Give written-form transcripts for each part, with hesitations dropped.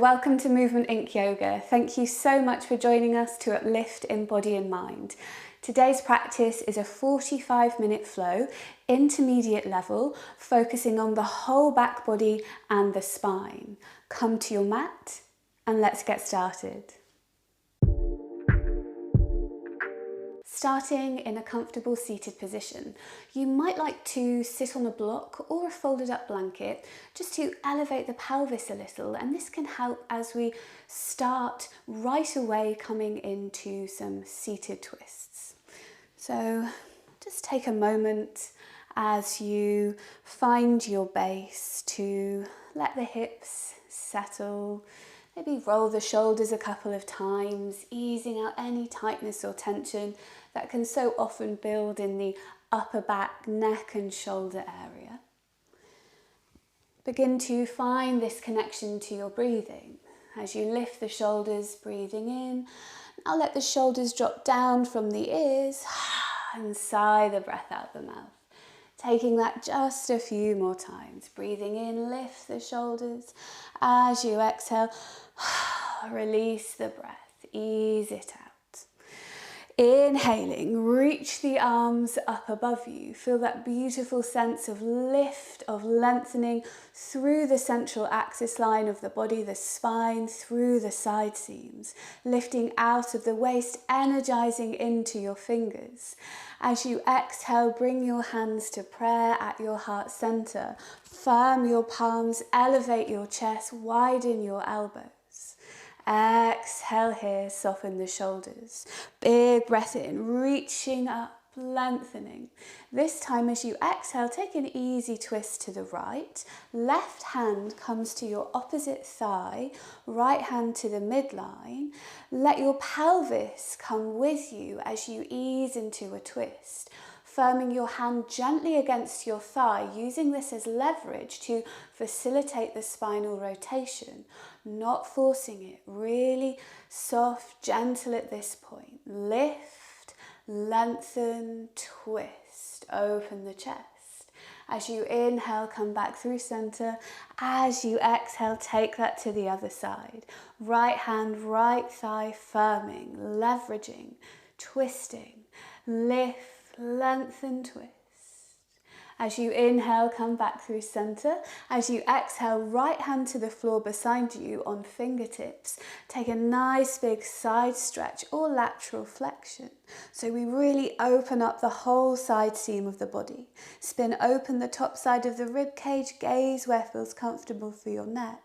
welcome to Movement Inc. Yoga. Thank you so much for joining us to uplift in body and mind. Today's practice is a 45-minute flow, intermediate level, focusing on the whole back body and the spine. Come to your mat and let's get started. Starting in a comfortable seated position, you might like to sit on a block or a folded up blanket just to elevate the pelvis a little, and this can help as we start right away coming into some seated twists. So just take a moment as you find your base to let the hips settle. Maybe roll the shoulders a couple of times, easing out any tightness or tension that can so often build in the upper back, neck and shoulder area. Begin to find this connection to your breathing. As you lift the shoulders, breathing in, now let the shoulders drop down from the ears and sigh the breath out the mouth. Taking that just a few more times. Breathing in, lift the shoulders. As you exhale, release the breath, ease it out. Inhaling, reach the arms up above you. Feel that beautiful sense of lift, of lengthening through the central axis line of the body, the spine, through the side seams. Lifting out of the waist, energizing into your fingers. As you exhale, bring your hands to prayer at your heart center. Firm your palms, elevate your chest, widen your elbows. Exhale here, soften the shoulders. Big breath in, reaching up, lengthening. This time as you exhale, take an easy twist to the right. Left hand comes to your opposite thigh, right hand to the midline. Let your pelvis come with you as you ease into a twist. Firming your hand gently against your thigh, using this as leverage to facilitate the spinal rotation, not forcing it, really soft, gentle at this point. Lift, lengthen, twist, open the chest. As you inhale, come back through center. As you exhale, take that to the other side. Right hand, right thigh, firming, leveraging, twisting, lift, lengthen, twist. As you inhale, come back through center. As you exhale, right hand to the floor beside you on fingertips. Take a nice big side stretch or lateral flexion. So we really open up the whole side seam of the body. Spin open the top side of the rib cage, gaze where feels comfortable for your neck.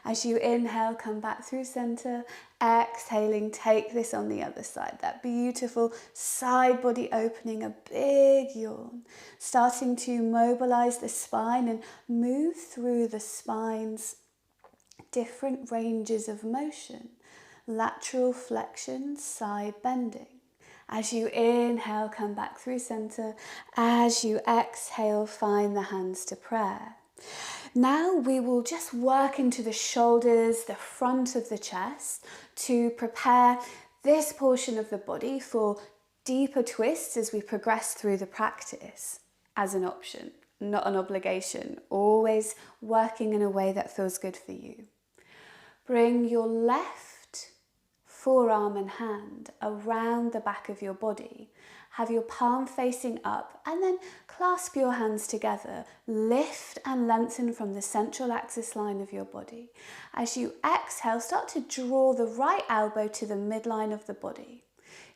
As you inhale, come back through center. Exhaling, take this on the other side. That beautiful side body opening, a big yawn. Starting to mobilize the spine and move through the spine's different ranges of motion. Lateral flexion, side bending. As you inhale, come back through center. As you exhale, find the hands to prayer. Now we will just work into the shoulders, the front of the chest, to prepare this portion of the body for deeper twists as we progress through the practice, as an option, not an obligation, always working in a way that feels good for you. Bring your left forearm and hand around the back of your body. Have your palm facing up and then clasp your hands together. Lift and lengthen from the central axis line of your body. As you exhale, start to draw the right elbow to the midline of the body.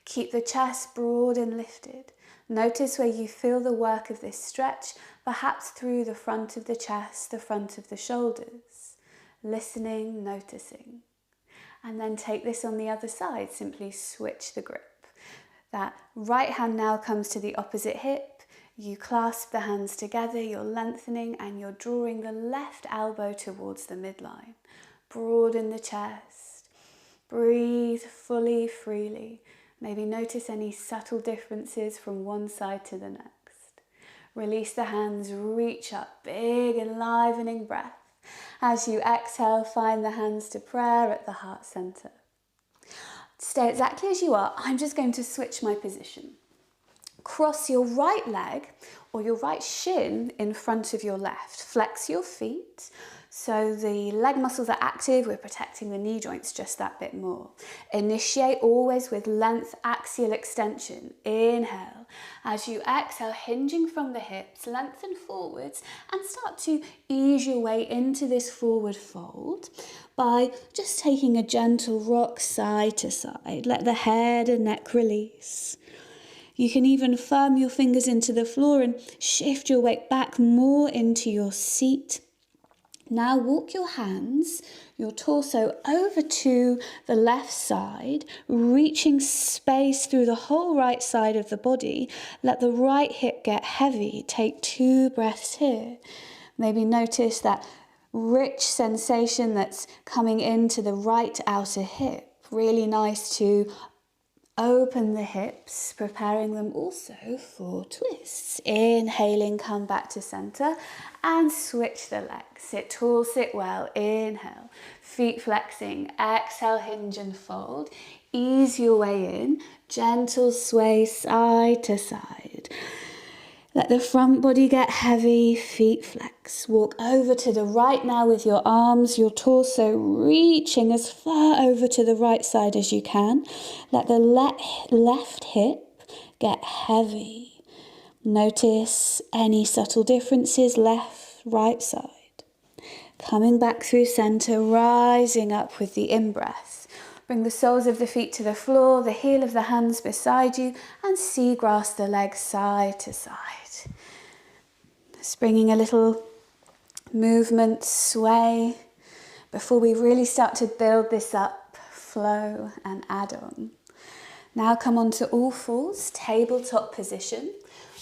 Keep the chest broad and lifted. Notice where you feel the work of this stretch, perhaps through the front of the chest, the front of the shoulders. Listening, noticing. And then take this on the other side, simply switch the grip. That right hand now comes to the opposite hip. You clasp the hands together, you're lengthening and you're drawing the left elbow towards the midline. Broaden the chest. Breathe fully, freely. Maybe notice any subtle differences from one side to the next. Release the hands, reach up, big enlivening breath. As you exhale, find the hands to prayer at the heart center. Stay exactly as you are. I'm just going to switch my position. Cross your right leg or your right shin in front of your left. Flex your feet. So the leg muscles are active, we're protecting the knee joints just that bit more. Initiate always with length axial extension. Inhale. As you exhale, hinging from the hips, lengthen forwards and start to ease your way into this forward fold by just taking a gentle rock side to side. Let the head and neck release. You can even firm your fingers into the floor and shift your weight back more into your seat. Now walk your hands, your torso over to the left side, reaching space through the whole right side of the body. Let the right hip get heavy. Take 2 breaths here. Maybe notice that rich sensation that's coming into the right outer hip. Really nice to open the hips, preparing them also for twists. Inhaling, come back to center and switch the legs. Sit tall, sit well. Inhale, feet flexing. Exhale, hinge and fold. Ease your way in. Gentle sway side to side. Let the front body get heavy, feet flex. Walk over to the right now with your arms, your torso reaching as far over to the right side as you can. Let the left hip get heavy. Notice any subtle differences, left, right side. Coming back through center, rising up with the in-breath. Bring the soles of the feet to the floor, the heel of the hands beside you, and seagrass the legs side to side. Just bringing a little movement, sway, before we really start to build this up, flow and add on. Now come onto all fours, tabletop position.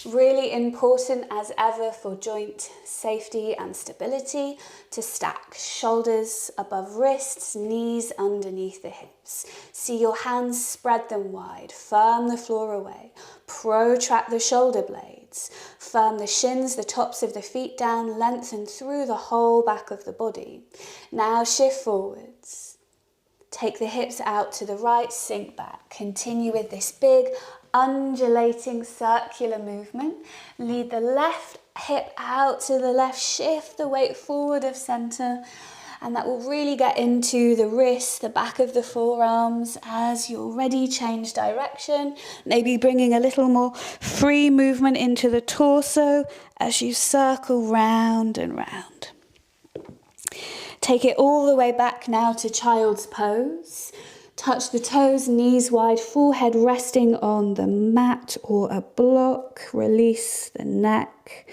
Really important as ever for joint safety and stability to stack shoulders above wrists, knees underneath the hips. See your hands, spread them wide, firm the floor away, protract the shoulder blades, firm the shins, the tops of the feet down, lengthen through the whole back of the body. Now shift forwards. Take the hips out to the right, sink back. Continue with this big undulating circular movement. Lead the left hip out to the left, shift the weight forward of center, and that will really get into the wrists, the back of the forearms. As you're ready, change direction, maybe bringing a little more free movement into the torso as you circle round and round. Take it all the way back now to child's pose. Touch the toes, knees wide, forehead resting on the mat or a block. Release the neck.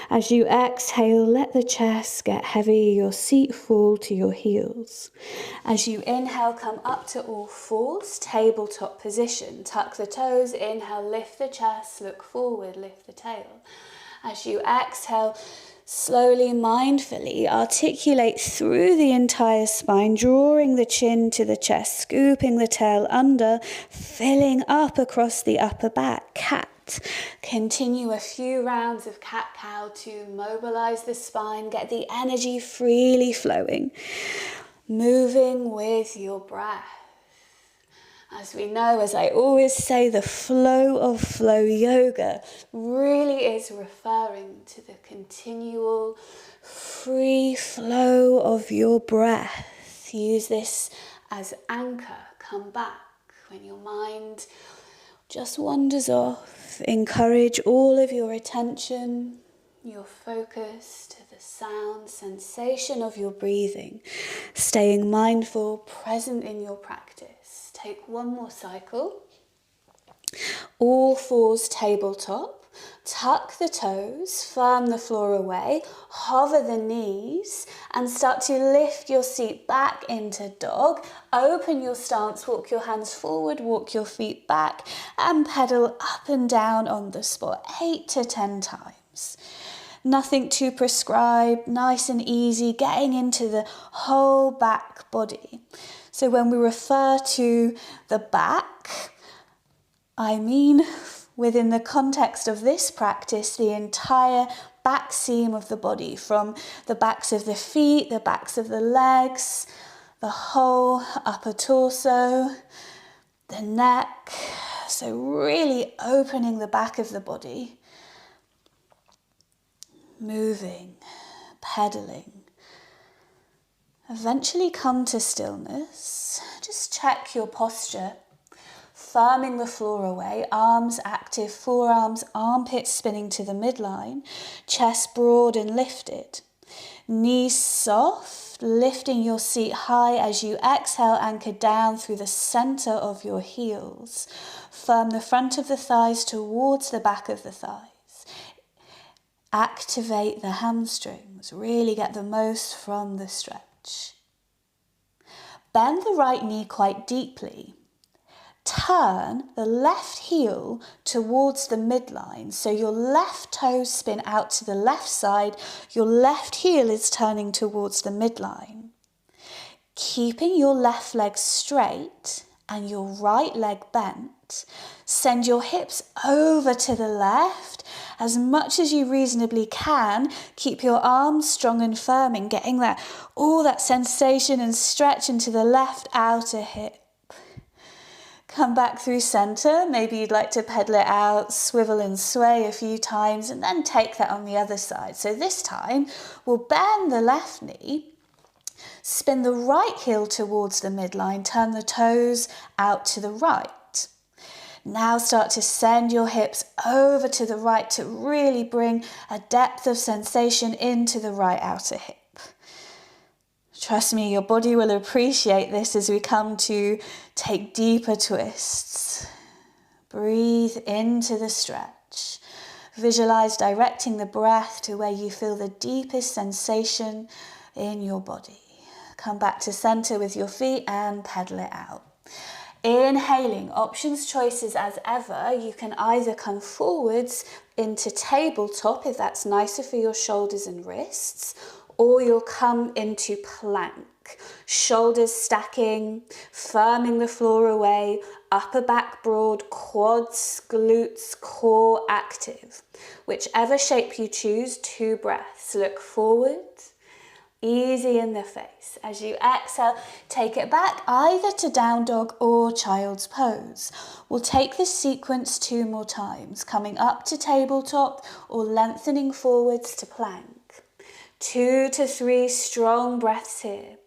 As you exhale, let the chest get heavy, your seat fall to your heels. As you inhale, come up to all fours, tabletop position. Tuck the toes, inhale, lift the chest, look forward, lift the tail. As you exhale, slowly, mindfully articulate through the entire spine, drawing the chin to the chest, scooping the tail under, filling up across the upper back. Cat. Continue a few rounds of cat-cow to mobilize the spine, get the energy freely flowing, moving with your breath. As we know, as I always say, the flow of flow yoga really is referring to the continual free flow of your breath. Use this as anchor. Come back when your mind just wanders off. Encourage all of your attention, your focus to the sound, sensation of your breathing, staying mindful, present in your practice. Take one more cycle. All fours tabletop. Tuck the toes, firm the floor away, hover the knees and start to lift your seat back into dog. Open your stance, walk your hands forward, walk your feet back and pedal up and down on the spot 8 to 10 times. Nothing to prescribe, nice and easy, getting into the whole back body. So when we refer to the back, I mean within the context of this practice, the entire back seam of the body, from the backs of the feet, the backs of the legs, the whole upper torso, the neck. So really opening the back of the body, moving, pedaling, Eventually come to stillness. Just check your posture. Firming the floor away, arms active, forearms, armpits spinning to the midline, chest broad and lifted. Knees soft, lifting your seat high as you exhale, anchor down through the center of your heels. Firm the front of the thighs towards the back of the thighs. Activate the hamstrings, really get the most from the stretch. Bend the right knee quite deeply. Turn the left heel towards the midline, so your left toes spin out to the left side, your left heel is turning towards the midline. Keeping your left leg straight and your right leg bent, send your hips over to the left as much as you reasonably can. Keep your arms strong and firm in getting all that sensation and stretch into the left outer hip. Come back through center. Maybe you'd like to pedal it out, swivel and sway a few times, and then take that on the other side. So this time, we'll bend the left knee, spin the right heel towards the midline, turn the toes out to the right. Now start to send your hips over to the right to really bring a depth of sensation into the right outer hip. Trust me, your body will appreciate this as we come to take deeper twists. Breathe into the stretch. Visualize directing the breath to where you feel the deepest sensation in your body. Come back to center with your feet and pedal it out. Inhaling, options, choices as ever. You can either come forwards into tabletop if that's nicer for your shoulders and wrists, or you'll come into plank. Shoulders stacking, firming the floor away, upper back broad, quads, glutes, core active. Whichever shape you choose, 2 breaths. Look forward, easy in the face. As you exhale, take it back either to down dog or child's pose. We'll take this sequence 2 more times, coming up to tabletop or lengthening forwards to plank. 2 to 3 strong breaths here.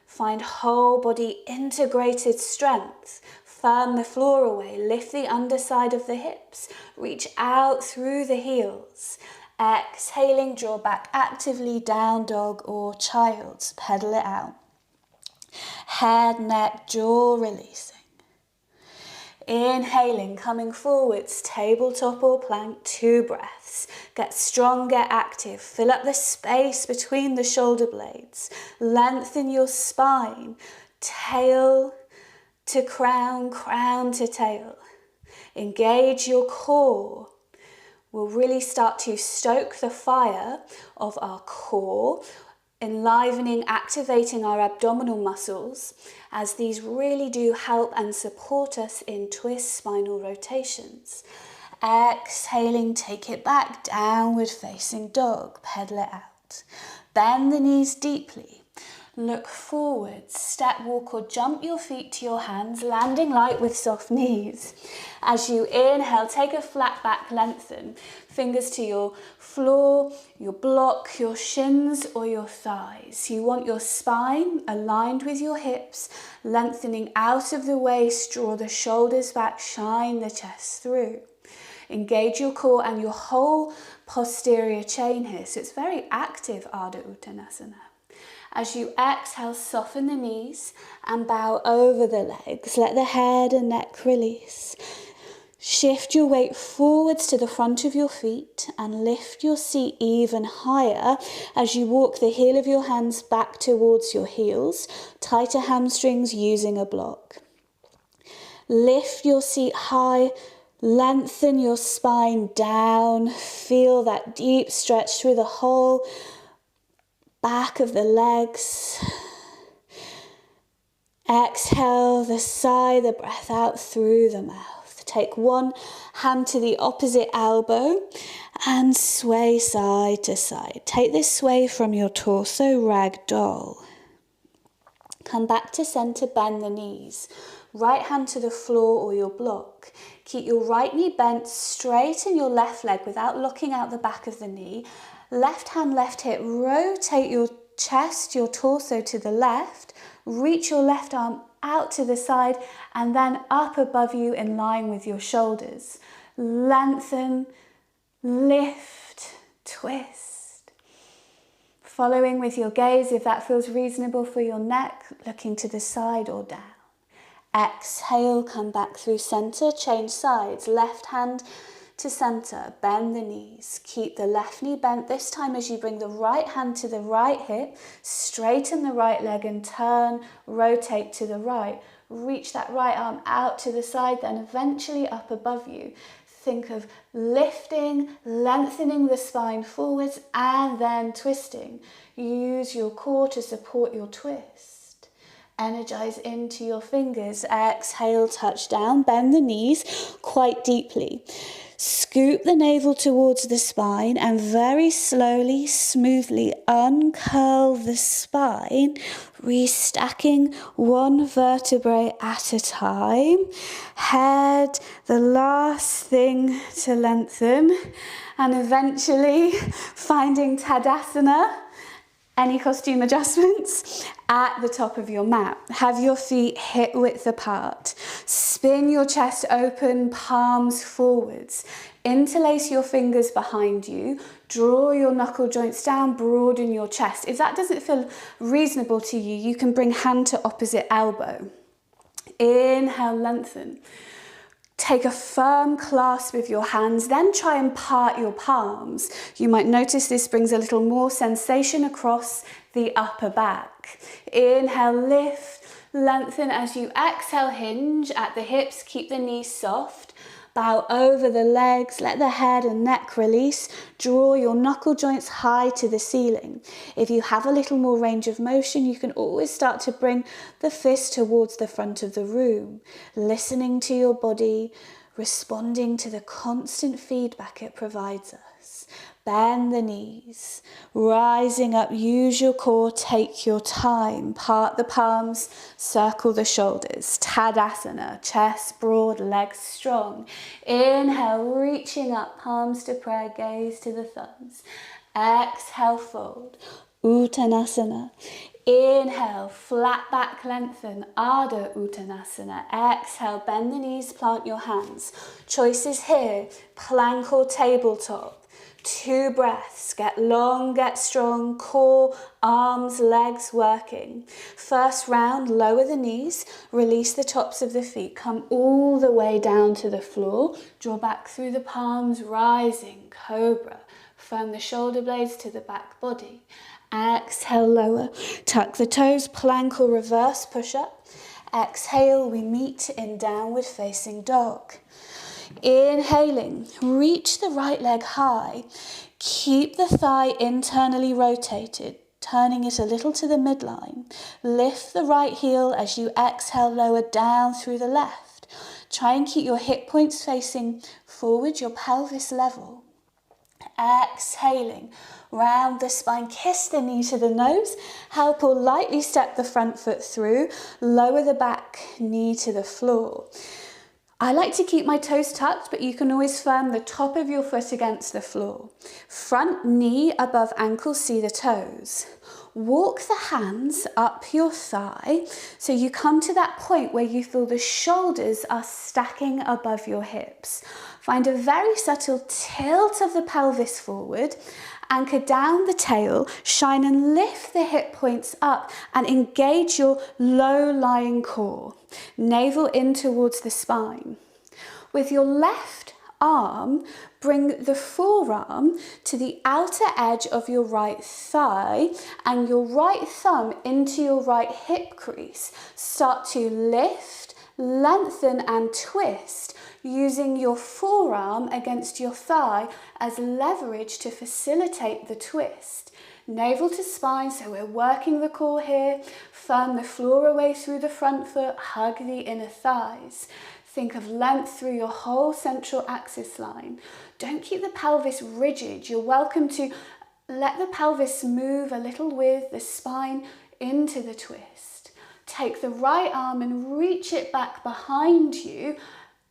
Find whole body integrated strength. Firm the floor away, lift the underside of the hips, reach out through the heels. Exhaling, draw back actively, down dog or child's. Pedal it out. Head, neck, jaw releasing. Inhaling, coming forwards, tabletop or plank, 2 breaths. Get strong, get active. Fill up the space between the shoulder blades. Lengthen your spine. Tail to crown, crown to tail. Engage your core. We'll really start to stoke the fire of our core, enlivening, activating our abdominal muscles, as these really do help and support us in twist spinal rotations. Exhaling, take it back, downward facing dog, pedal it out. Bend the knees deeply. Look forward, step, walk or jump your feet to your hands, landing light with soft knees. As you inhale, take a flat back, lengthen. Fingers to your floor, your block, your shins or your thighs. You want your spine aligned with your hips, lengthening out of the waist, draw the shoulders back, shine the chest through. Engage your core and your whole posterior chain here. So it's very active, Ardha Uttanasana. As you exhale, soften the knees and bow over the legs. Let the head and neck release. Shift your weight forwards to the front of your feet and lift your seat even higher as you walk the heel of your hands back towards your heels. Tighter hamstrings using a block. Lift your seat high. Lengthen your spine down. Feel that deep stretch through the whole back of the legs. Exhale, sigh the breath out through the mouth. Take one hand to the opposite elbow and sway side to side. Take this sway from your torso, ragdoll. Come back to center, bend the knees. Right hand to the floor or your block. Keep your right knee bent, straighten your left leg without locking out the back of the knee. Left hand, left hip, rotate your chest, your torso to the left. Reach your left arm out to the side and then up above you in line with your shoulders. Lengthen, lift, twist. Following with your gaze, if that feels reasonable for your neck, looking to the side or down. Exhale, come back through center, change sides, left hand to center, bend the knees. Keep the left knee bent this time as you bring the right hand to the right hip, straighten the right leg and turn, rotate to the right. Reach that right arm out to the side, then eventually up above you. Think of lifting, lengthening the spine forwards and then twisting. Use your core to support your twist. Energize into your fingers. Exhale, touch down, bend the knees quite deeply. Scoop the navel towards the spine and very slowly, smoothly uncurl the spine, restacking one vertebrae at a time. Head, the last thing to lengthen, and eventually finding Tadasana. Any costume adjustments at the top of your mat. Have your feet hip width apart. Spin your chest open, palms forwards. Interlace your fingers behind you. Draw your knuckle joints down, broaden your chest. If that doesn't feel reasonable to you, you can bring hand to opposite elbow. Inhale, lengthen. Take a firm clasp with your hands, then try and part your palms. You might notice this brings a little more sensation across the upper back. Inhale, lift, lengthen as you exhale, hinge at the hips, keep the knees soft. Bow over the legs, let the head and neck release. Draw your knuckle joints high to the ceiling. If you have a little more range of motion, you can always start to bring the fist towards the front of the room. Listening to your body, responding to the constant feedback it provides us. Bend the knees, rising up, use your core, take your time. Part the palms, circle the shoulders. Tadasana, chest broad, legs strong. Inhale, reaching up, palms to prayer, gaze to the thumbs. Exhale, fold, Uttanasana. Inhale, flat back lengthen, Ardha Uttanasana. Exhale, bend the knees, plant your hands. Choices here, plank or tabletop. 2 breaths, get long, get strong, core, arms, legs working. First round, lower the knees, release the tops of the feet, come all the way down to the floor, draw back through the palms, rising, cobra. Firm the shoulder blades to the back body. Exhale, lower, tuck the toes, plank or reverse push-up. Exhale, we meet in downward facing dog. Inhaling, reach the right leg high. Keep the thigh internally rotated, turning it a little to the midline. Lift the right heel as you exhale, lower down through the left. Try and keep your hip points facing forward, your pelvis level. Exhaling, round the spine, kiss the knee to the nose, help or lightly step the front foot through, lower the back knee to the floor. I like to keep my toes tucked, but you can always firm the top of your foot against the floor. Front knee above ankle, see the toes. Walk the hands up your thigh so you come to that point where you feel the shoulders are stacking above your hips. Find a very subtle tilt of the pelvis forward, anchor down the tail, shine and lift the hip points up and engage your low-lying core. Navel in towards the spine. With your left arm, bring the forearm to the outer edge of your right thigh and your right thumb into your right hip crease. Start to lift, lengthen and twist, using your forearm against your thigh as leverage to facilitate the twist. Navel to spine, so we're working the core here. Firm the floor away through the front foot, hug the inner thighs. Think of length through your whole central axis line. Don't keep the pelvis rigid. You're welcome to let the pelvis move a little with the spine into the twist. Take the right arm and reach it back behind you.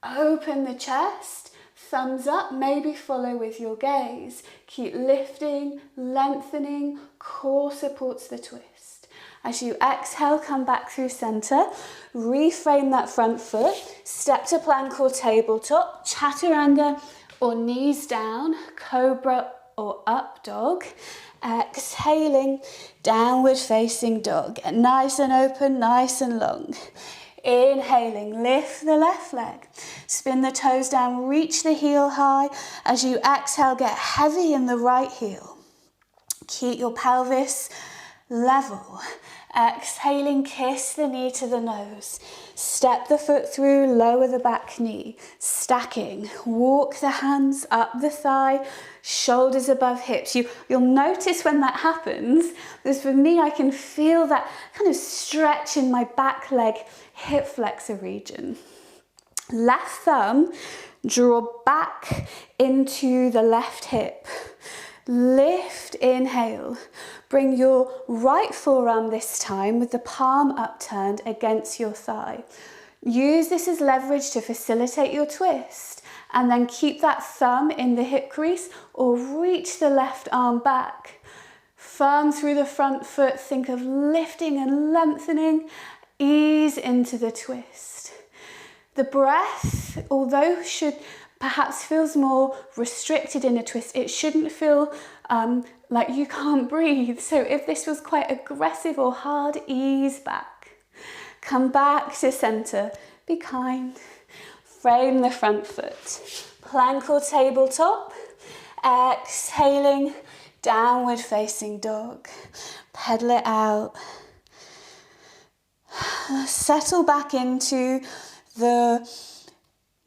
Open the chest. thumbs up, maybe follow with your gaze. Keep lifting, lengthening, core supports the twist. As you exhale, come back through center, reframe that front foot, step to plank or tabletop, chaturanga or knees down, cobra or up dog. Exhaling, downward facing dog. Get nice and open, nice and long. Inhaling, lift the left leg. Spin the toes down, reach the heel high. As you exhale, get heavy in the right heel. Keep your pelvis level. Exhaling, kiss the knee to the nose. Step the foot through, lower the back knee. Stacking, walk the hands up the thigh, shoulders above hips. You'll notice when that happens, because for me, I can feel that kind of stretch in my back leg, hip flexor region. Left thumb, draw back into the left hip. Lift, inhale. Bring your right forearm this time with the palm upturned against your thigh. Use this as leverage to facilitate your twist, and then keep that thumb in the hip crease or reach the left arm back. Firm through the front foot, think of lifting and lengthening, ease into the twist. The breath, although should perhaps feels more restricted in a twist, it shouldn't feel like you can't breathe. So if this was quite aggressive or hard, ease back. Come back to center, be kind. Frame the front foot. Plank or tabletop. Exhaling, downward facing dog. Pedal it out. Settle back into the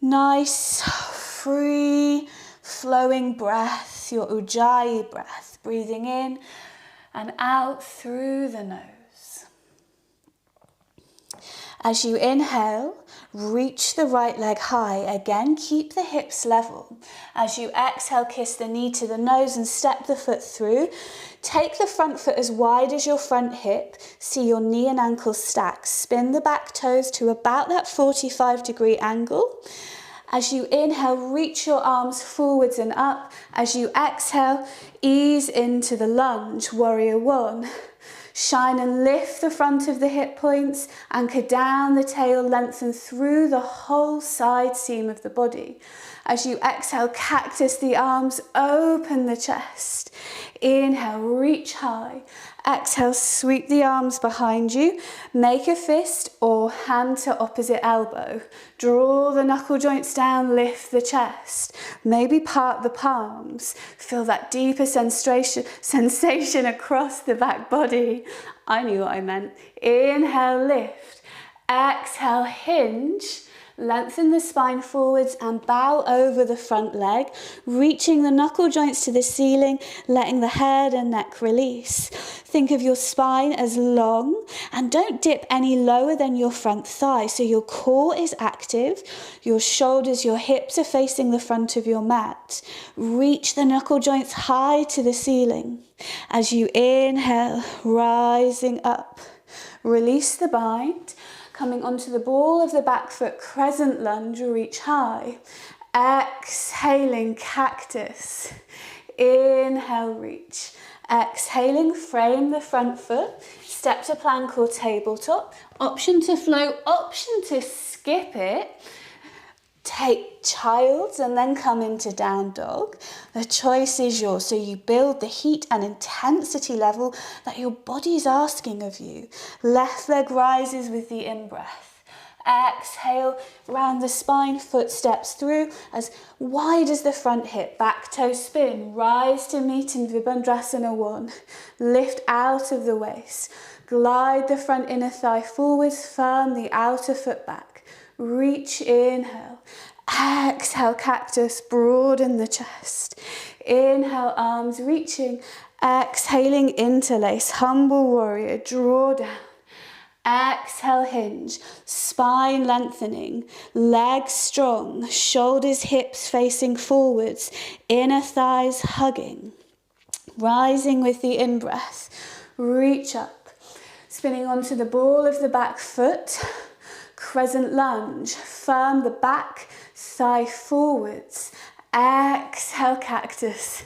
nice, free, flowing breath, your Ujjayi breath, breathing in and out through the nose. As you inhale, reach the right leg high. Again, keep the hips level. As you exhale, kiss the knee to the nose and step the foot through. Take the front foot as wide as your front hip. See your knee and ankle stack. Spin the back toes to about that 45-degree angle. As you inhale, reach your arms forwards and up. As you exhale, ease into the lunge, warrior one. Shine and lift the front of the hip points, anchor down the tail, lengthen through the whole side seam of the body. As you exhale, cactus the arms, open the chest. Inhale, reach high. Exhale, sweep the arms behind you. Make a fist or hand to opposite elbow. Draw the knuckle joints down, lift the chest. Maybe part the palms. Feel that deeper sensation across the back body. I knew what I meant. Inhale, lift. Exhale, hinge. Lengthen the spine forwards and bow over the front leg, reaching the knuckle joints to the ceiling, letting the head and neck release. Think of your spine as long and don't dip any lower than your front thigh. So your core is active, your shoulders, your hips are facing the front of your mat. Reach the knuckle joints high to the ceiling. As you inhale, rising up, release the bind. Coming onto the ball of the back foot, crescent lunge, reach high. Exhaling, cactus. Inhale, reach. Exhaling, frame the front foot. Step to plank or tabletop. Option to flow, option to skip it. Take child's and then come into down dog. The choice is yours. So you build the heat and intensity level that your body is asking of you. Left leg rises with the in-breath. Exhale, round the spine, foot steps through as wide as the front hip. Back toe spin, rise to meet in Vibhandrasana 1. Lift out of the waist. Glide the front inner thigh forwards, firm the outer foot back. Reach, inhale. Exhale, cactus, broaden the chest. Inhale, arms reaching. Exhaling, interlace, humble warrior, draw down. Exhale, hinge, spine lengthening, legs strong, shoulders, hips facing forwards, inner thighs hugging. Rising with the in-breath, reach up. Spinning onto the ball of the back foot. Crescent lunge, firm the back thigh forwards. Exhale, cactus.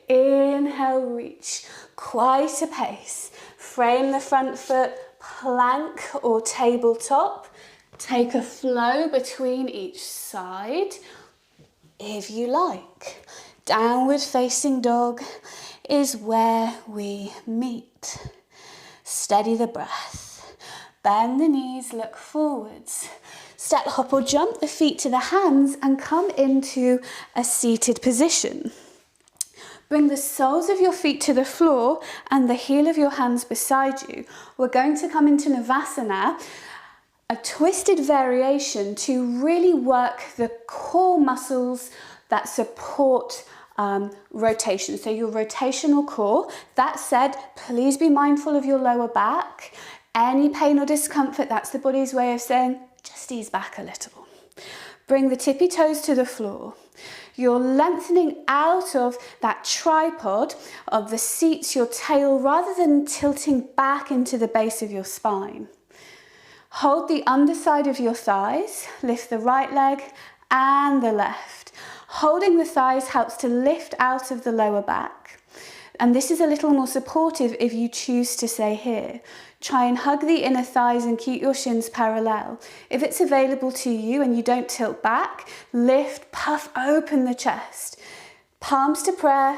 Inhale, reach. Quite a pace. Frame the front foot, plank or tabletop. Take a flow between each side, if you like. Downward facing dog is where we meet. Steady the breath. Bend the knees, look forwards. Step, hop or jump the feet to the hands and come into a seated position. Bring the soles of your feet to the floor and the heel of your hands beside you. We're going to come into Navasana, a twisted variation to really work the core muscles that support rotation. So your rotational core. That said, please be mindful of your lower back. Any pain or discomfort, that's the body's way of saying, just ease back a little. Bring the tippy toes to the floor. You're lengthening out of that tripod of the seats, your tail, rather than tilting back into the base of your spine. Hold the underside of your thighs, lift the right leg and the left. Holding the thighs helps to lift out of the lower back. And this is a little more supportive if you choose to stay here. Try and hug the inner thighs and keep your shins parallel. If it's available to you and you don't tilt back, lift, puff open the chest. Palms to prayer.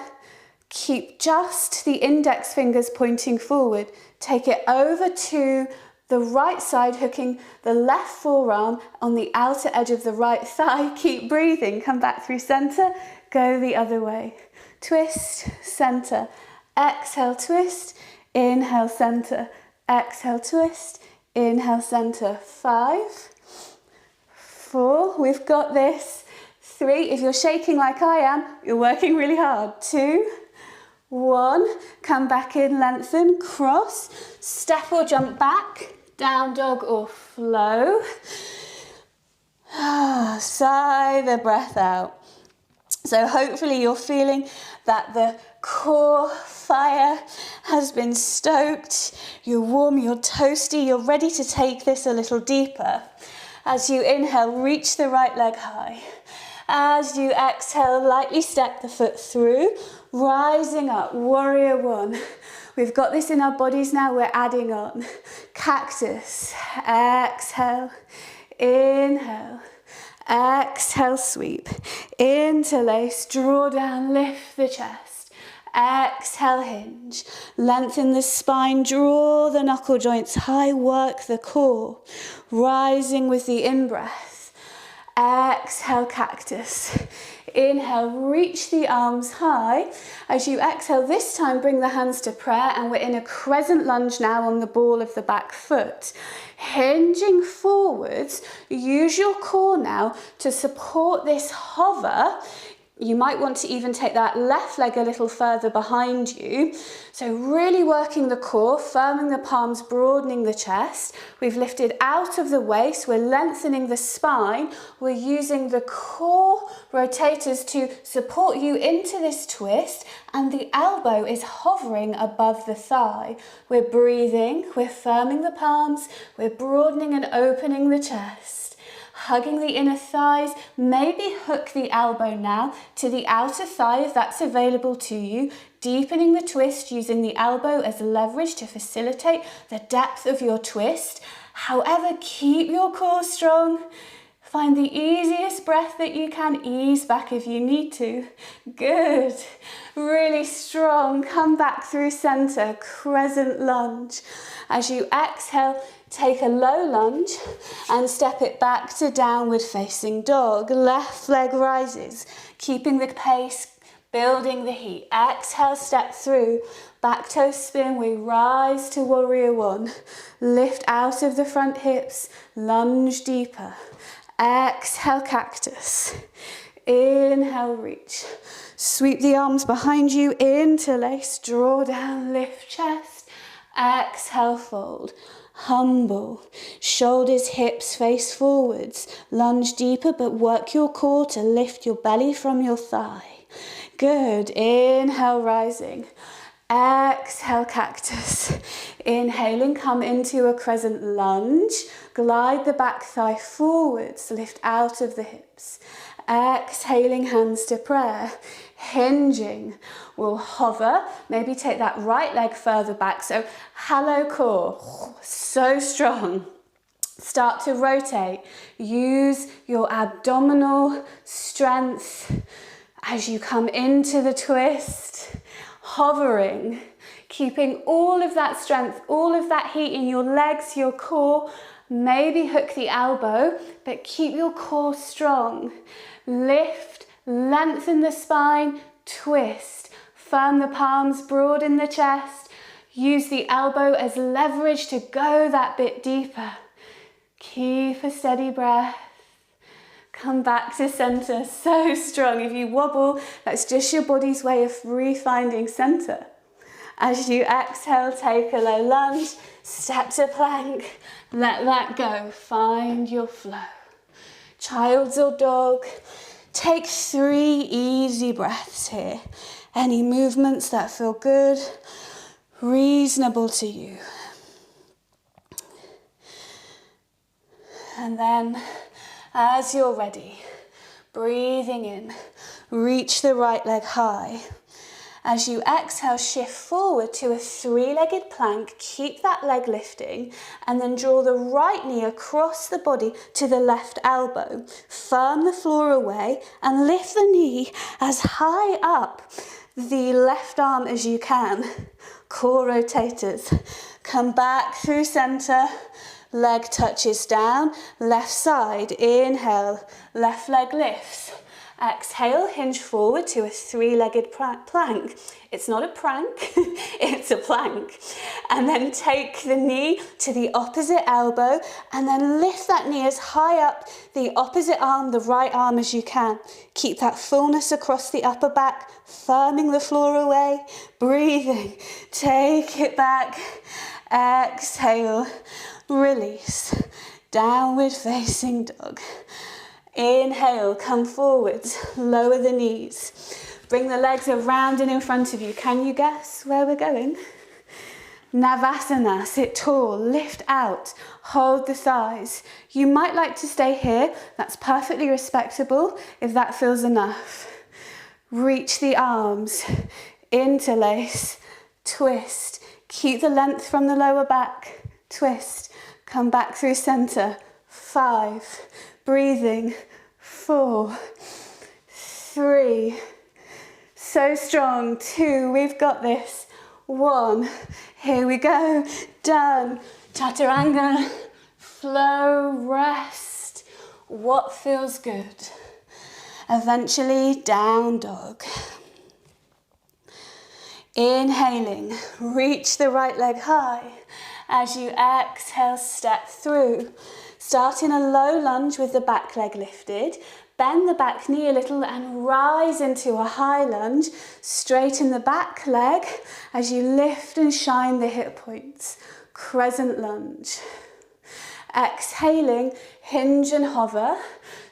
Keep just the index fingers pointing forward. Take it over to the right side, hooking the left forearm on the outer edge of the right thigh. Keep breathing. Come back through center. Go the other way. Twist, center. Exhale, twist. Inhale, center. Exhale, twist. Inhale, center. 5, 4. We've got this. 3. If you're shaking like I am, you're working really hard. 2, 1. Come back in, lengthen, cross. Step or jump back. Down dog or flow. Sigh the breath out. So hopefully you're feeling that the core fire has been stoked. You're warm, you're toasty, you're ready to take this a little deeper. As you inhale, reach the right leg high. As you exhale, lightly step the foot through, rising up, warrior 1. We've got this in our bodies now, we're adding on. Cactus, exhale, inhale, exhale, sweep, interlace, draw down, lift the chest, exhale, hinge, lengthen the spine, draw the knuckle joints high, work the core, rising with the in-breath, exhale, cactus. Inhale, reach the arms high. As you exhale, this time bring the hands to prayer and we're in a crescent lunge now on the ball of the back foot. Hinging forwards, use your core now to support this hover. You might want to even take that left leg a little further behind you. So really working the core, firming the palms, broadening the chest. We've lifted out of the waist, we're lengthening the spine. We're using the core rotators to support you into this twist, and the elbow is hovering above the thigh. We're breathing, we're firming the palms, we're broadening and opening the chest. Hugging the inner thighs, maybe hook the elbow now to the outer thigh if that's available to you. Deepening the twist using the elbow as leverage to facilitate the depth of your twist. However, keep your core strong. Find the easiest breath that you can, ease back if you need to. Good. Really strong. Come back through center, crescent lunge. As you exhale, take a low lunge and step it back to downward facing dog. Left leg rises, keeping the pace, building the heat. Exhale, step through. Back toe spin, we rise to warrior 1. Lift out of the front hips, lunge deeper. Exhale, cactus. Inhale, reach. Sweep the arms behind you, interlace, draw down, lift chest. Exhale, fold. Humble, shoulders, hips face forwards. Lunge deeper, but work your core to lift your belly from your thigh. Good. Inhale, rising. Exhale, cactus. Inhaling, come into a crescent lunge. Glide the back thigh forwards, lift out of the hips. Exhaling, hands to prayer. Hinging. We'll hover, maybe take that right leg further back. So hollow core, so strong. Start to rotate. Use your abdominal strength as you come into the twist. Hovering, keeping all of that strength, all of that heat in your legs, your core. Maybe hook the elbow, but keep your core strong. Lift, lengthen the spine, twist. Firm the palms, broaden the chest. Use the elbow as leverage to go that bit deeper. Keep a steady breath. Come back to center, so strong. If you wobble, that's just your body's way of refinding center. As you exhale, take a low lunge, step to plank, let that go. Find your flow. Child's or dog. Take 3 easy breaths here. Any movements that feel good, reasonable to you. And then, as you're ready, breathing in, reach the right leg high. As you exhale, shift forward to a 3-legged plank, keep that leg lifting, and then draw the right knee across the body to the left elbow. Firm the floor away and lift the knee as high up the left arm as you can. Core rotators. Come back through center. Leg touches down, left side, inhale, left leg lifts. Exhale, hinge forward to a 3-legged plank. It's not a prank, it's a plank. And then take the knee to the opposite elbow and then lift that knee as high up the opposite arm, the right arm as you can. Keep that fullness across the upper back, firming the floor away, breathing. Take it back, exhale. Release, downward facing dog. Inhale, come forwards, lower the knees. Bring the legs around and in front of you. Can you guess where we're going? Navasana, sit tall, lift out, hold the thighs. You might like to stay here. That's perfectly respectable if that feels enough. Reach the arms, interlace, twist. Keep the length from the lower back, twist. Come back through center. 5, breathing. 4, 3, so strong. 2, we've got this. 1, here we go. Done. Chaturanga, flow, rest. What feels good? Eventually, down dog. Inhaling, reach the right leg high. As you exhale, step through. Start in a low lunge with the back leg lifted. Bend the back knee a little and rise into a high lunge. Straighten the back leg as you lift and shine the hip points. Crescent lunge. Exhaling, hinge and hover.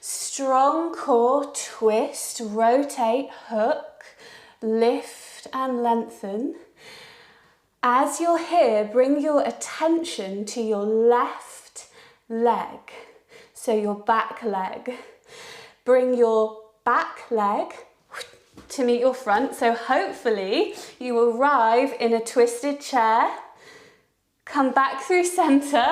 Strong core, twist, rotate, hook, lift and lengthen. As you're here, bring your attention to your left leg, so your back leg. Bring your back leg to meet your front, so hopefully you arrive in a twisted chair. Come back through center,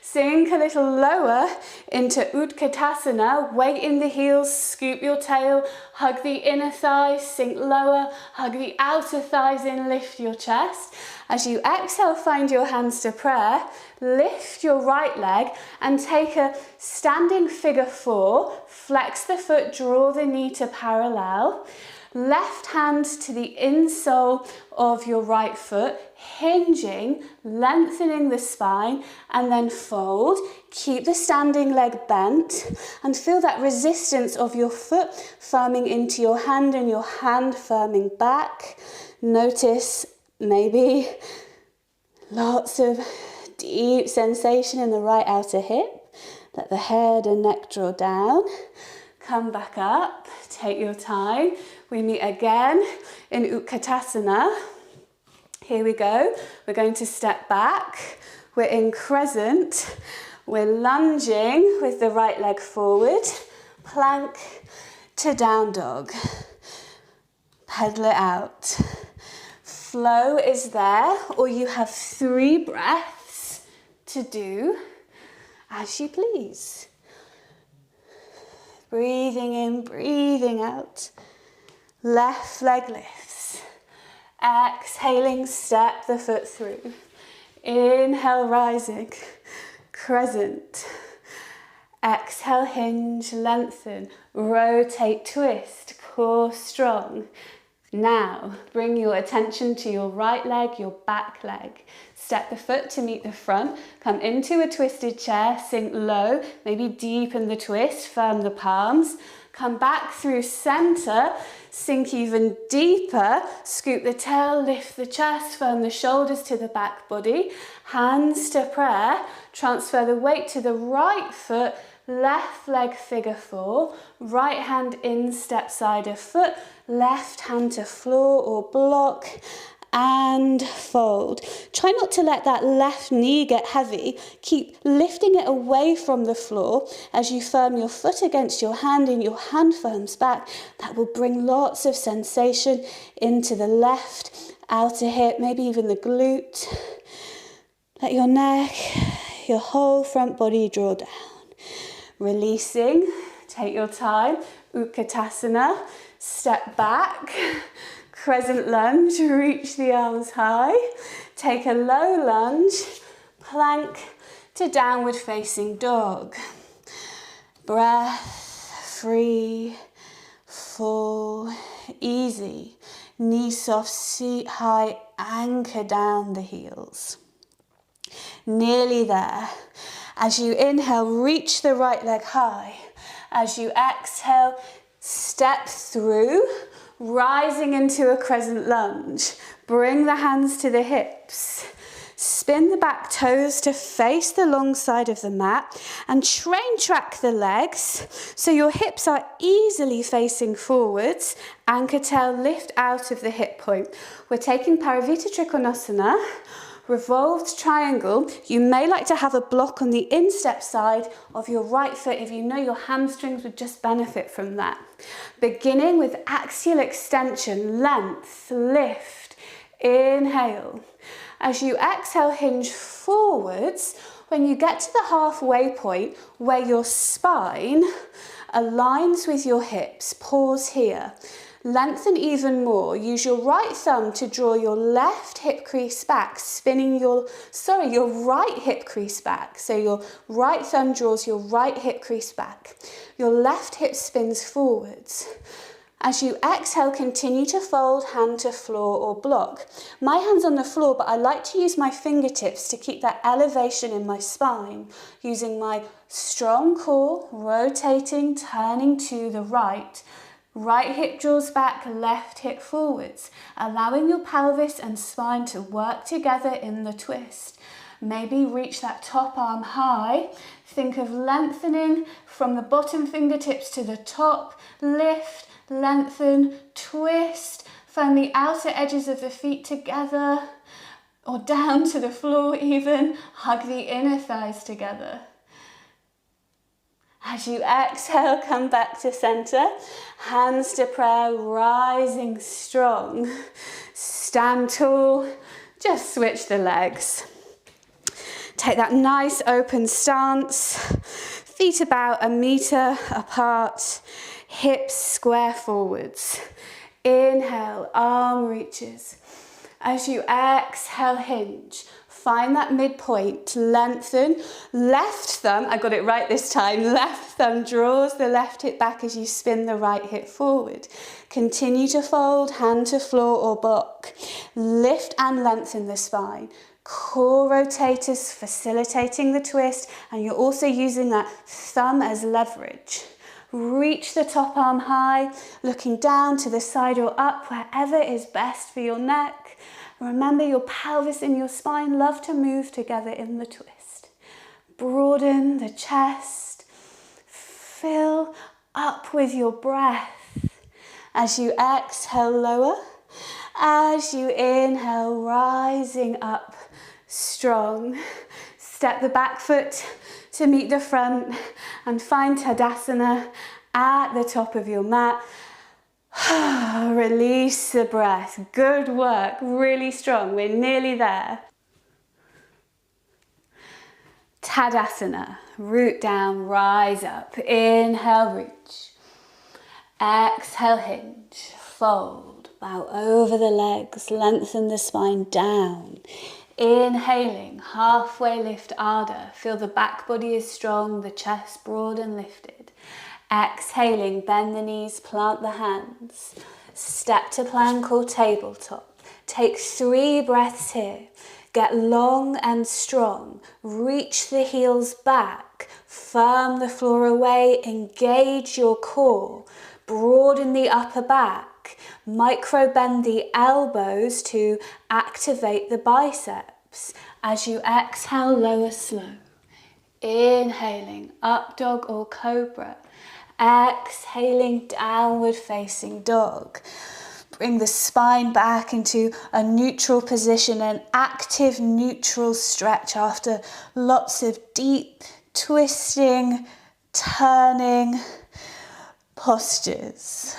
sink a little lower into Utkatasana, weight in the heels, scoop your tail, hug the inner thighs, sink lower, hug the outer thighs in, lift your chest. As you exhale, find your hands to prayer, lift your right leg and take a standing figure 4, flex the foot, draw the knee to parallel. Left hand to the insole of your right foot, hinging, lengthening the spine, and then fold. Keep the standing leg bent and feel that resistance of your foot firming into your hand and your hand firming back. Notice maybe lots of deep sensation in the right outer hip. Let the head and neck draw down. Come back up, take your time. We meet again in Utkatasana. Here we go. We're going to step back. We're in crescent. We're lunging with the right leg forward. Plank. to down dog. Pedal it out. Flow is there, or you have 3 breaths to do as you please. Breathing in, breathing out. Left leg lifts. Exhaling, step the foot through. Inhale, rising, crescent. Exhale, hinge, lengthen, rotate, twist, core strong. Now, bring your attention to your right leg, your back leg. Step the foot to meet the front. Come into a twisted chair, sink low, maybe deepen the twist, firm the palms. Come back through center, sink even deeper, scoop the tail, lift the chest, firm the shoulders to the back body. Hands to prayer, transfer the weight to the right foot, left leg figure 4, right hand in step side of foot, left hand to floor or block, and fold. Try not to let that left knee get heavy. Keep lifting it away from the floor as you firm your foot against your hand and your hand firms back. That will bring lots of sensation into the left outer hip, maybe even the glute. Let your neck, your whole front body draw down. Releasing, take your time, Utkatasana, step back, crescent lunge, reach the arms high, take a low lunge, plank to downward facing dog. Breath, free, full, easy, knees soft, seat high, anchor down the heels. Nearly there. As you inhale, reach the right leg high. As you exhale, step through, rising into a crescent lunge. Bring the hands to the hips. Spin the back toes to face the long side of the mat and train track the legs so your hips are easily facing forwards. Anchor tail, lift out of the hip point. We're taking Paravita Trikonasana. Revolved triangle. You may like to have a block on the instep side of your right foot if you know your hamstrings would just benefit from that. Beginning with axial extension, length, lift, inhale. As you exhale, hinge forwards. When you get to the halfway point where your spine aligns with your hips, pause here. Lengthen even more. Use your right thumb to draw your left hip crease back, spinning your right hip crease back. So your right thumb draws your right hip crease back. Your left hip spins forwards. As you exhale, continue to fold, hand to floor or block. My hand's on the floor, but I like to use my fingertips to keep that elevation in my spine, using my strong core, rotating, turning to the right. Right hip draws back, left hip forwards, allowing your pelvis and spine to work together in the twist. Maybe reach that top arm high. Think of lengthening from the bottom fingertips to the top. Lift, lengthen, twist. Find the outer edges of the feet together or down to the floor even. Hug the inner thighs together. As you exhale, come back to center. Hands to prayer, rising strong. Stand tall, just switch the legs. Take that nice open stance. Feet about 1 meter apart, hips square forwards. Inhale, arm reaches. As you exhale, hinge. Find that midpoint, lengthen, left thumb, I got it right this time, left thumb draws the left hip back as you spin the right hip forward. Continue to fold, hand to floor or block. Lift and lengthen the spine. Core rotators facilitating the twist, and you're also using that thumb as leverage. Reach the top arm high, looking down to the side or up, wherever is best for your neck. Remember, your pelvis and your spine love to move together in the twist. Broaden the chest. Fill up with your breath. As you exhale, lower. As you inhale, rising up strong. Step the back foot to meet the front and find Tadasana at the top of your mat. Release the breath. Good work, really strong. We're nearly there. Tadasana, root down, rise up. Inhale, reach. Exhale, hinge, fold, bow over the legs, lengthen the spine down. Inhaling, halfway lift Ardha. Feel the back body is strong, the chest broad and lifted. Exhaling, bend the knees, plant the hands. Step to plank or tabletop. Take 3 breaths here. Get long and strong. Reach the heels back. Firm the floor away. Engage your core. Broaden the upper back. Micro bend the elbows to activate the biceps. As you exhale, lower slow. Inhaling, up dog or cobra. Exhaling, downward facing dog. Bring the spine back into a neutral position, an active neutral stretch after lots of deep twisting, turning postures.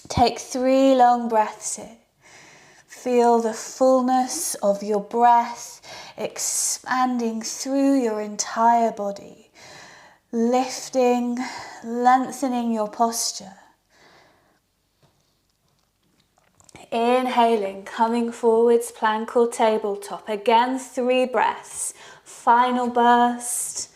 Take 3 long breaths here. Feel the fullness of your breath expanding through your entire body, lifting, lengthening your posture. Inhaling, coming forwards, plank or tabletop. Again, 3 breaths. Final burst.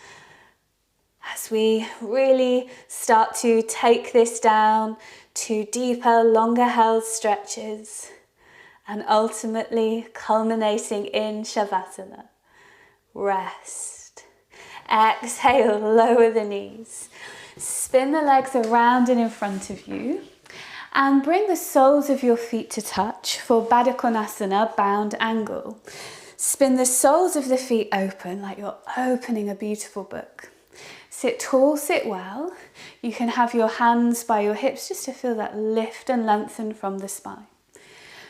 As we really start to take this down to deeper, longer held stretches, and ultimately culminating in Shavasana. Rest. Exhale, lower the knees. Spin the legs around and in front of you. And bring the soles of your feet to touch for Baddha Konasana, bound angle. Spin the soles of the feet open like you're opening a beautiful book. Sit tall, sit well. You can have your hands by your hips just to feel that lift and lengthen from the spine.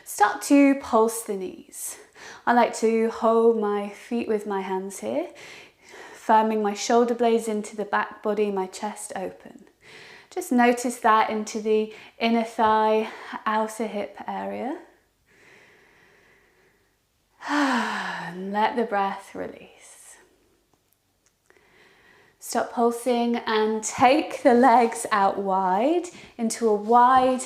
Start to pulse the knees. I like to hold my feet with my hands here, firming my shoulder blades into the back body, my chest open. Just notice that into the inner thigh, outer hip area. And let the breath release. Stop pulsing and take the legs out wide into a wide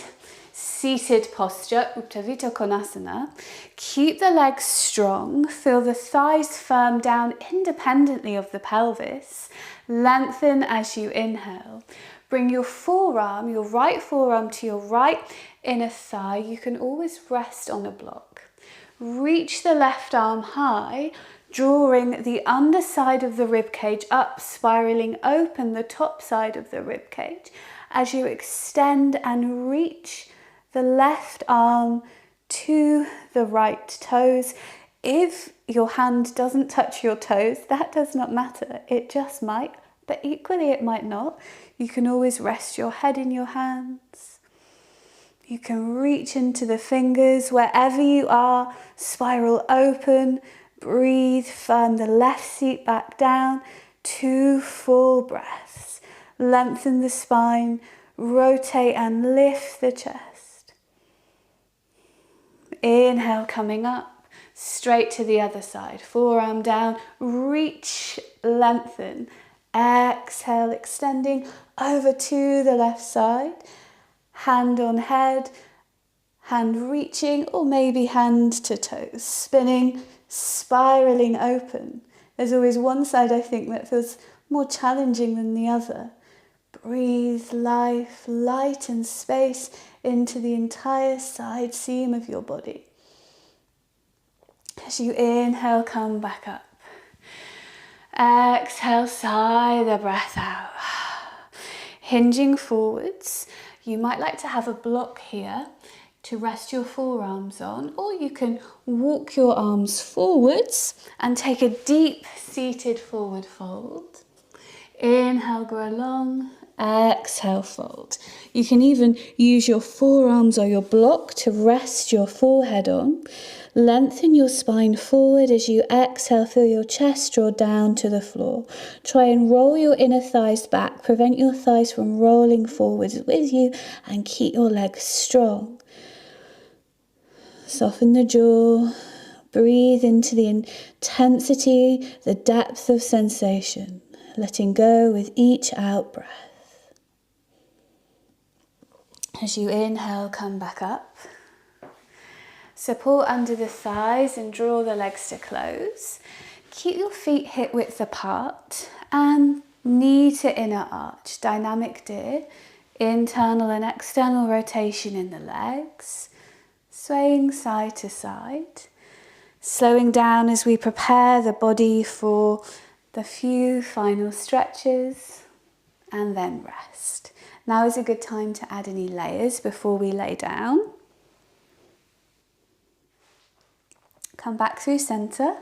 seated posture, Utthita Konasana. Keep the legs strong. Feel the thighs firm down independently of the pelvis. Lengthen as you inhale. Bring your forearm, your right forearm to your right inner thigh. You can always rest on a block. Reach the left arm high, drawing the underside of the rib cage up, spiraling open the top side of the rib cage as you extend and reach the left arm to the right toes. If your hand doesn't touch your toes, that does not matter. It just might, but equally it might not. You can always rest your head in your hands. You can reach into the fingers wherever you are, spiral open, breathe, firm the left seat back down, 2 full breaths. Lengthen the spine, rotate and lift the chest. Inhale, coming up, straight to the other side, forearm down, reach, lengthen. Exhale, extending over to the left side, hand on head, hand reaching, or maybe hand to toes, spinning, spiraling open. There's always one side, I think, that feels more challenging than the other. Breathe life, light and space into the entire side seam of your body. As you inhale, come back up. Exhale, sigh the breath out. Hinging forwards. You might like to have a block here to rest your forearms on, or you can walk your arms forwards and take a deep seated forward fold. Inhale, grow long. exhale, fold. You can even use your forearms or your block to rest your forehead on. Lengthen your spine forward as you exhale, feel your chest draw down to the floor. Try and roll your inner thighs back, prevent your thighs from rolling forwards with you, and keep your legs strong. Soften the jaw, breathe into the intensity, the depth of sensation, letting go with each out breath. As you inhale, come back up. Support under the thighs and draw the legs to close. Keep your feet hip width apart and knee to inner arch. Dynamic deer, internal and external rotation in the legs. Swaying side to side. Slowing down as we prepare the body for the few final stretches and then rest. Now is a good time to add any layers before we lay down. Come back through center,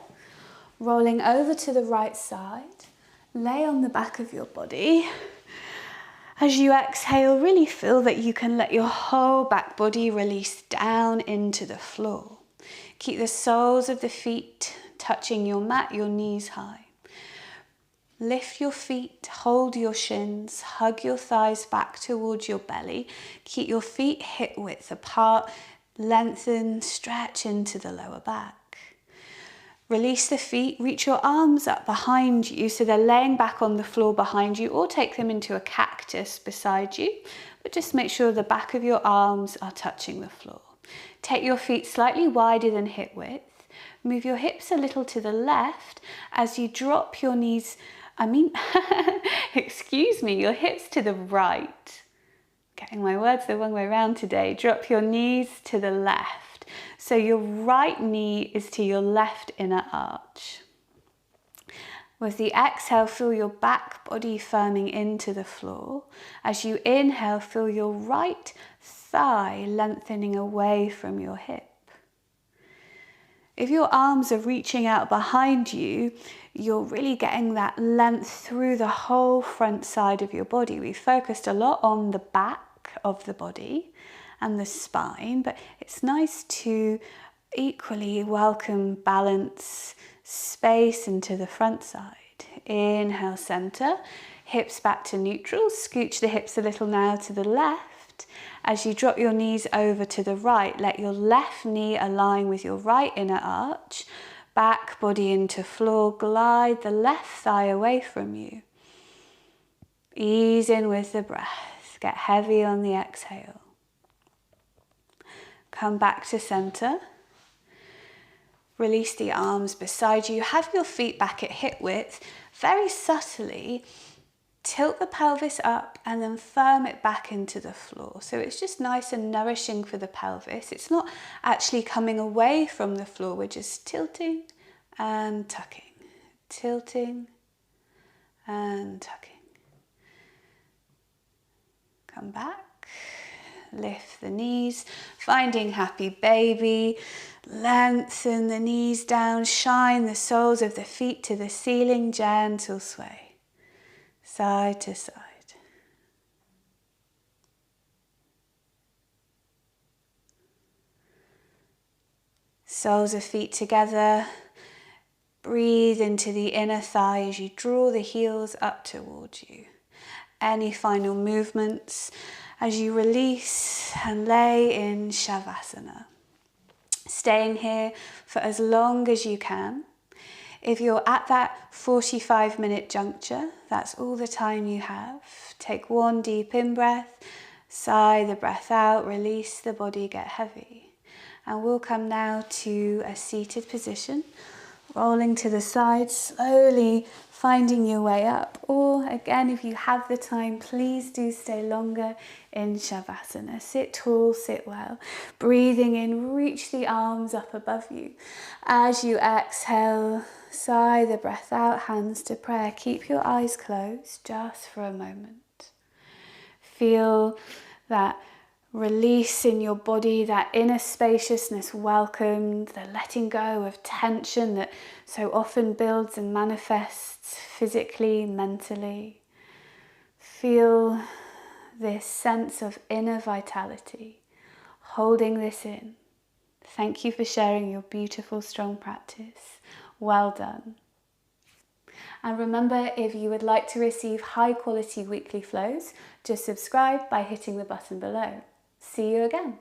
rolling over to the right side. Lay on the back of your body. As you exhale, really feel that you can let your whole back body release down into the floor. Keep the soles of the feet touching your mat, your knees high. Lift your feet, hold your shins, hug your thighs back towards your belly. Keep your feet hip width apart, lengthen, stretch into the lower back. Release the feet, reach your arms up behind you so they're laying back on the floor behind you, or take them into a cactus beside you, but just make sure the back of your arms are touching the floor. Take your feet slightly wider than hip width. Move your hips a little to the left as you drop your knees, your hips to the right. Getting my words the wrong way around today. Drop your knees to the left. So your right knee is to your left inner arch. With the exhale, feel your back body firming into the floor. As you inhale, feel your right thigh lengthening away from your hip. If your arms are reaching out behind you, you're really getting that length through the whole front side of your body. We focused a lot on the back of the body and the spine, but it's nice to equally welcome balance, space into the front side. Inhale, center, hips back to neutral. Scooch the hips a little now to the left. As you drop your knees over to the right, let your left knee align with your right inner arch. Back body into floor, glide the left thigh away from you. Ease in with the breath, get heavy on the exhale. Come back to center. Release the arms beside you. Have your feet back at hip width. Very subtly, tilt the pelvis up and then firm it back into the floor. So it's just nice and nourishing for the pelvis. It's not actually coming away from the floor. We're just tilting and tucking. Tilting and tucking. Come back. Lift the knees, finding happy baby. Lengthen the knees down, shine the soles of the feet to the ceiling, gentle sway, side to side. Soles of feet together. Breathe into the inner thigh as you draw the heels up towards you. Any final movements as you release and lay in Shavasana. Staying here for as long as you can. If you're at that 45-minute juncture, that's all the time you have. Take one deep in-breath, sigh the breath out, release the body, get heavy. And we'll come now to a seated position, rolling to the side, slowly finding your way up. Or again, if you have the time, please do stay longer in Shavasana. Sit tall, sit well. Breathing in, reach the arms up above you. As you exhale, sigh the breath out, hands to prayer. Keep your eyes closed just for a moment. Feel that release in your body, that inner spaciousness welcomed, the letting go of tension that so often builds and manifests physically, mentally. Feel this sense of inner vitality, holding this in. Thank you for sharing your beautiful, strong practice. Well done. And remember, if you would like to receive high quality weekly flows, just subscribe by hitting the button below. See you again.